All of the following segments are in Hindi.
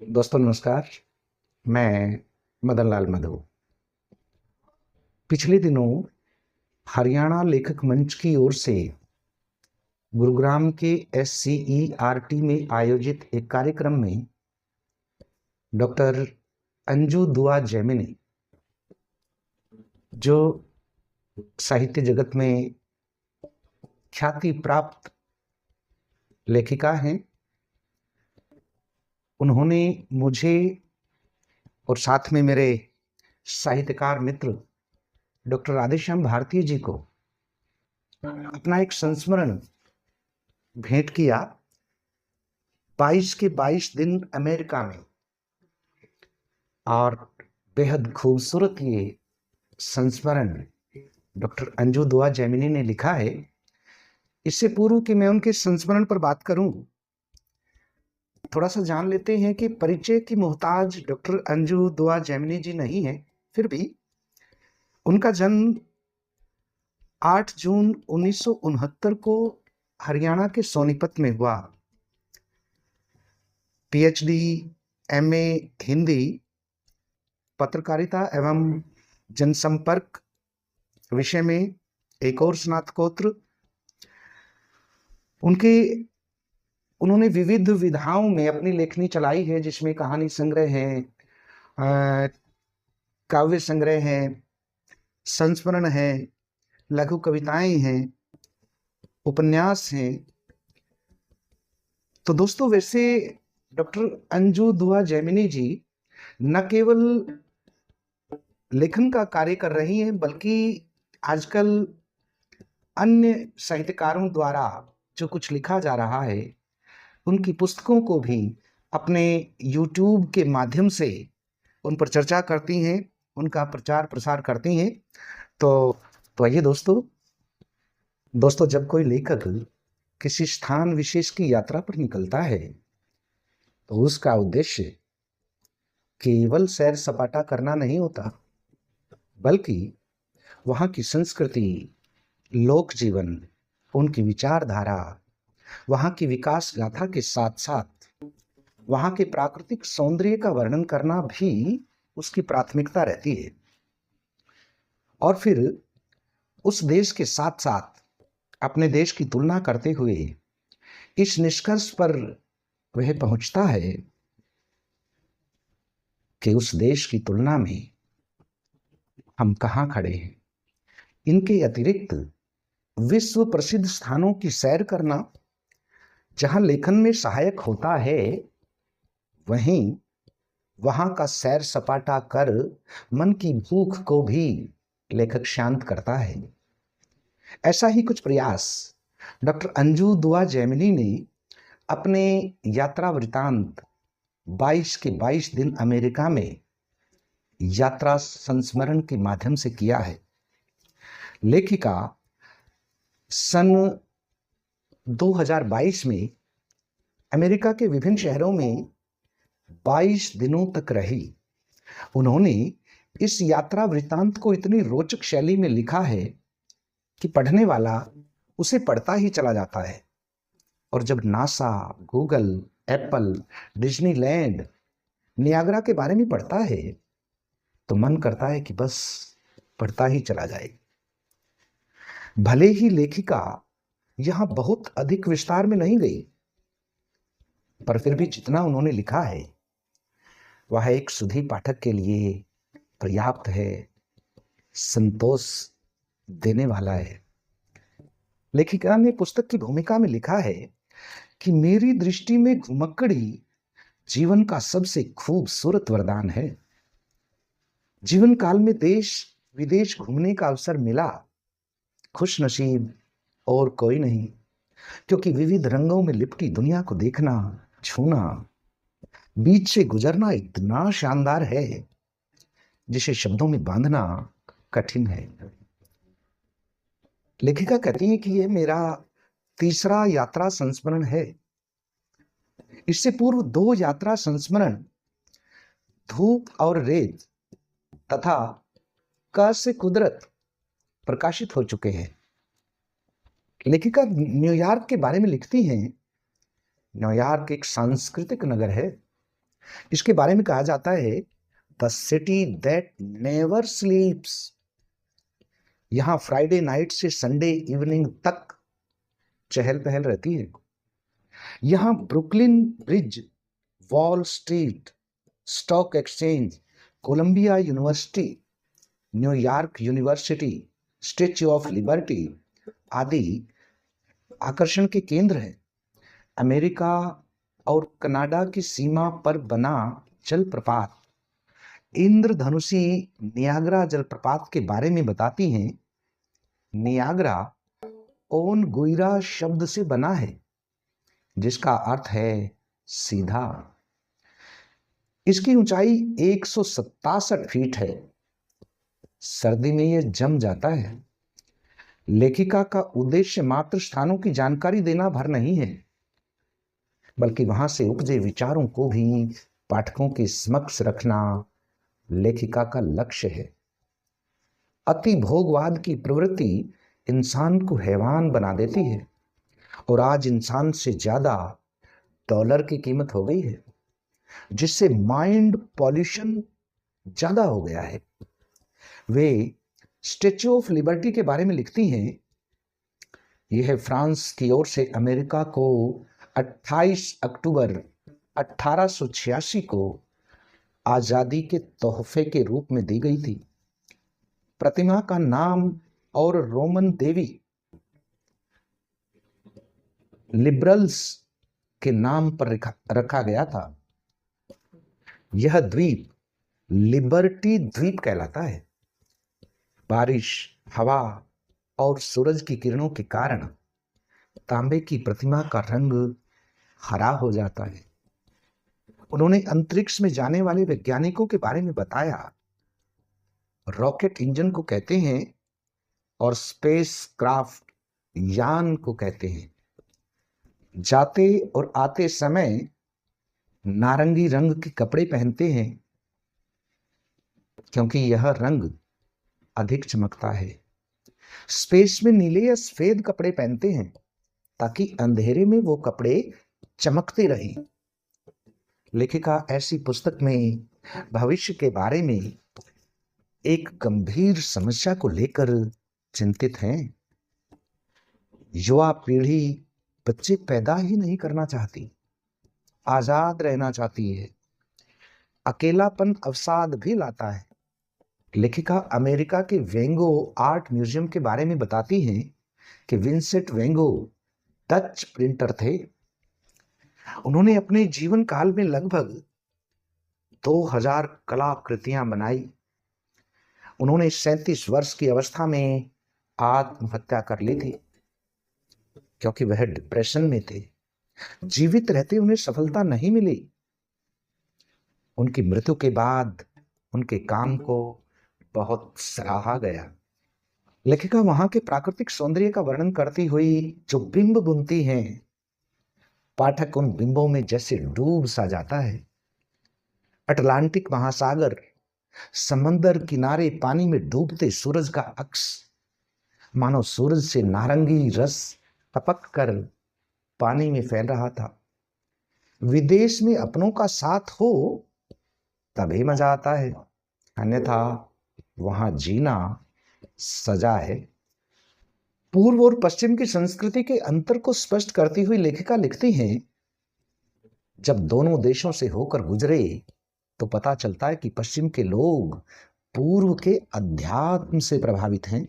दोस्तों नमस्कार। मैं मदन लाल मधु। पिछले दिनों हरियाणा लेखक मंच की ओर से गुरुग्राम के SCERT में आयोजित एक कार्यक्रम में डॉक्टर अंजू दुआ जैमिनी, जो साहित्य जगत में ख्याति प्राप्त लेखिका हैं, उन्होंने मुझे और साथ में मेरे साहित्यकार मित्र डॉक्टर राधेश्याम भारती जी को अपना एक संस्मरण भेंट किया। 22 के 22 दिन अमेरिका में, और बेहद खूबसूरत ये संस्मरण डॉक्टर अंजू दुआ जैमिनी ने लिखा है। इससे पूर्व कि मैं उनके संस्मरण पर बात करूं, थोड़ा सा जान लेते हैं कि परिचय की मोहताज डॉक्टर अंजू दुआ जैमिनी जी नहीं है। फिर भी उनका जन्म 8 जून 1969 को हरियाणा के सोनीपत में हुआ। PhD, MA हिंदी, पत्रकारिता एवं जनसंपर्क विषय में एक और स्नातकोत्तर। उन्होंने विविध विधाओं में अपनी लेखनी चलाई है, जिसमें कहानी संग्रह है, काव्य संग्रह है, संस्मरण है, लघु कविताएं हैं, उपन्यास हैं। तो दोस्तों, वैसे डॉक्टर अंजू दुआ जैमिनी जी न केवल लेखन का कार्य कर रही हैं, बल्कि आजकल अन्य साहित्यकारों द्वारा जो कुछ लिखा जा रहा है, उनकी पुस्तकों को भी अपने YouTube के माध्यम से उन पर चर्चा करती हैं, उनका प्रचार प्रसार करती हैं। तो आइए दोस्तों, जब कोई लेखक किसी स्थान विशेष की यात्रा पर निकलता है, तो उसका उद्देश्य केवल सैर सपाटा करना नहीं होता, बल्कि वहाँ की संस्कृति, लोक जीवन, उनकी विचारधारा, वहाँ की विकास गाथा के साथ साथ वहाँ के प्राकृतिक सौंदर्य का वर्णन करना भी उसकी प्राथमिकता रहती है। और फिर उस देश के साथ साथ अपने देश की तुलना करते हुए इस निष्कर्ष पर वह पहुंचता है कि उस देश की तुलना में हम कहाँ खड़े हैं। इनके अतिरिक्त विश्व प्रसिद्ध स्थानों की सैर करना जहां लेखन में सहायक होता है, वहीं वहां का सैर सपाटा कर मन की भूख को भी लेखक शांत करता है। ऐसा ही कुछ प्रयास डॉक्टर अंजू दुआ जैमिनी ने अपने यात्रा वृतांत 22 के 22 दिन अमेरिका में यात्रा संस्मरण के माध्यम से किया है। लेखिका सन 2022 में अमेरिका के विभिन्न शहरों में 22 दिनों तक रही। उन्होंने इस यात्रा वृत्तांत को इतनी रोचक शैली में लिखा है कि पढ़ने वाला उसे पढ़ता ही चला जाता है। और जब NASA, Google, Apple, Disneyland, Niagara के बारे में पढ़ता है, तो मन करता है कि बस पढ़ता ही चला जाए। भले ही लेखिका यहां बहुत अधिक विस्तार में नहीं गई, पर फिर भी जितना उन्होंने लिखा है वह एक सुधी पाठक के लिए पर्याप्त है, संतोष देने वाला है। लेखिका ने पुस्तक की भूमिका में लिखा है कि मेरी दृष्टि में घुमक्कड़ी जीवन का सबसे खूबसूरत वरदान है। जीवन काल में देश विदेश घूमने का अवसर मिला, खुश नसीब और कोई नहीं, क्योंकि विविध रंगों में लिपटी दुनिया को देखना, छूना, बीच से गुजरना इतना शानदार है जिसे शब्दों में बांधना कठिन है। लेखिका कहती है कि यह मेरा तीसरा यात्रा संस्मरण है। इससे पूर्व 2 यात्रा संस्मरण धूप और रेत तथा क से कुदरत प्रकाशित हो चुके हैं। लेखिका न्यूयॉर्क के बारे में लिखती हैं। न्यूयॉर्क एक सांस्कृतिक नगर है इसके बारे में कहा जाता है the city that never sleeps. यहां फ्राइडे नाइट से संडे इवनिंग तक चहल पहल रहती है। यहां Brooklyn Bridge, Wall Street, Stock Exchange, Columbia University, New York University, Statue of Liberty आदि आकर्षण के केंद्र हैं। अमेरिका और कनाडा की सीमा पर बना जलप्रपात इंद्रधनुषी नियाग्रा जलप्रपात के बारे में बताती हैं। नियाग्रा ओन गुइरा शब्द से बना है, जिसका अर्थ है सीधा। इसकी ऊंचाई 167 फीट है। सर्दी में यह जम जाता है। लेखिका का उद्देश्य मात्र स्थानों की जानकारी देना भर नहीं है, बल्कि वहां से उपजे विचारों को भी पाठकों के समक्ष रखना लेखिका का लक्ष्य है। अति भोगवाद की प्रवृत्ति इंसान को हैवान बना देती है, और आज इंसान से ज्यादा डॉलर की कीमत हो गई है, जिससे माइंड पॉल्यूशन ज्यादा हो गया है। वे स्टैच्यू ऑफ लिबर्टी के बारे में लिखती हैं। यह फ्रांस की ओर से अमेरिका को 28 अक्टूबर 1886 को आजादी के तोहफे के रूप में दी गई थी। प्रतिमा का नाम और रोमन देवी लिबरल्स के नाम पर रखा गया था। यह द्वीप लिबर्टी द्वीप कहलाता है। बारिश, हवा और सूरज की किरणों के कारण तांबे की प्रतिमा का रंग हरा हो जाता है। उन्होंने अंतरिक्ष में जाने वाले वैज्ञानिकों के बारे में बताया। रॉकेट इंजन को कहते हैं और स्पेस क्राफ्ट यान को कहते हैं। जाते और आते समय नारंगी रंग के कपड़े पहनते हैं, क्योंकि यह रंग अधिक चमकता है। स्पेस में नीले या सफेद कपड़े पहनते हैं, ताकि अंधेरे में वो कपड़े चमकते रहें। लेखिका ऐसी पुस्तक में भविष्य के बारे में एक गंभीर समस्या को लेकर चिंतित हैं। युवा पीढ़ी बच्चे पैदा ही नहीं करना चाहती, आजाद रहना चाहती है। अकेलापन अवसाद भी लाता है। लेखिका अमेरिका के वेंगो आर्ट म्यूजियम के बारे में बताती हैं कि विंसेंट वेंगो डच प्रिंटर थे। उन्होंने अपने जीवन काल में लगभग 2000 कलाकृतियां बनाई। उन्होंने 37 वर्ष की अवस्था में आत्महत्या कर ली थी, क्योंकि वह डिप्रेशन में थे। जीवित रहते उन्हें सफलता नहीं मिली। उनकी मृत्यु के बाद उनके काम को बहुत सराहा गया। लेखिका वहां के प्राकृतिक सौंदर्य का वर्णन करती हुई जो बिंब बुनती हैं, पाठक उन बिंबों में जैसे डूब सा जाता है। अटलांटिक महासागर, समंदर किनारे पानी में डूबते सूरज का अक्स, मानो सूरज से नारंगी रस टपक कर पानी में फैल रहा था। विदेश में अपनों का साथ हो तभी मजा आता है, अन्यथा वहां जीना सजा है। पूर्व और पश्चिम की संस्कृति के अंतर को स्पष्ट करती हुई लेखिका लिखती हैं, जब दोनों देशों से होकर गुजरे तो पता चलता है कि पश्चिम के लोग पूर्व के अध्यात्म से प्रभावित हैं।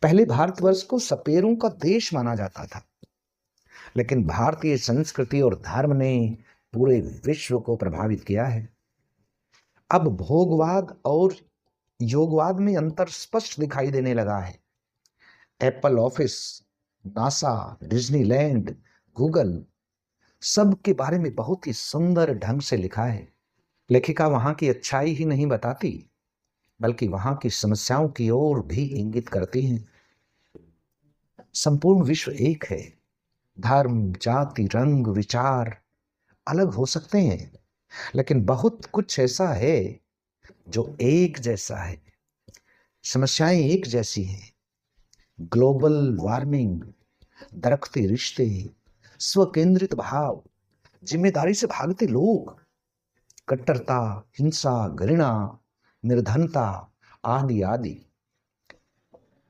पहले भारतवर्ष को सपेरों का देश माना जाता था, लेकिन भारतीय संस्कृति और धर्म ने पूरे विश्व को प्रभावित किया है। अब भोगवाद और योगवाद में अंतर स्पष्ट दिखाई देने लगा है। Apple office, NASA, Disneyland, Google, सब के बारे में बहुत ही सुंदर ढंग से लिखा है। लेखिका वहां की अच्छाई ही नहीं बताती, बल्कि वहां की समस्याओं की ओर भी इंगित करती हैं। संपूर्ण विश्व एक है। धर्म, जाति, रंग, विचार अलग हो सकते हैं, लेकिन बहुत कुछ ऐसा है जो एक जैसा है। समस्याएं एक जैसी हैं। ग्लोबल वार्मिंग, दरकते रिश्ते, स्वकेंद्रित भाव, जिम्मेदारी से भागते लोग, कट्टरता, हिंसा, घृणा, निर्धनता आदि आदि।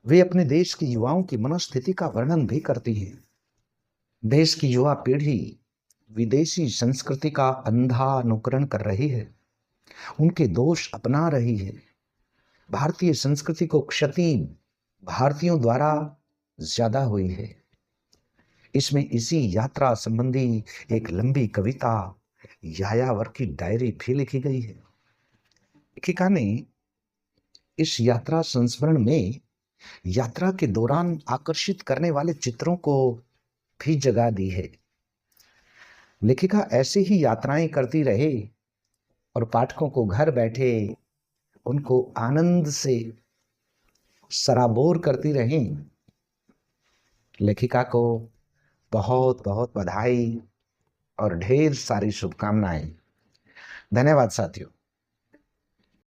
वे अपने देश की युवाओं की मनोस्थिति का वर्णन भी करती हैं। देश की युवा पीढ़ी विदेशी संस्कृति का अंधा अनुकरण कर रही है, उनके दोष अपना रही है। भारतीय संस्कृति को क्षति भारतीयों द्वारा ज्यादा हुई है। इसमें इसी यात्रा संबंधी एक लंबी कविता यायावर की डायरी भी लिखी गई है। लेखिका ने इस यात्रा संस्मरण में यात्रा के दौरान आकर्षित करने वाले चित्रों को भी जगह दी है। लेखिका ऐसे ही यात्राएं करती रहे और पाठकों को घर बैठे उनको आनंद से सराबोर करती रही। लेखिका को बहुत बहुत बधाई और ढेर सारी शुभकामनाएं। धन्यवाद साथियों।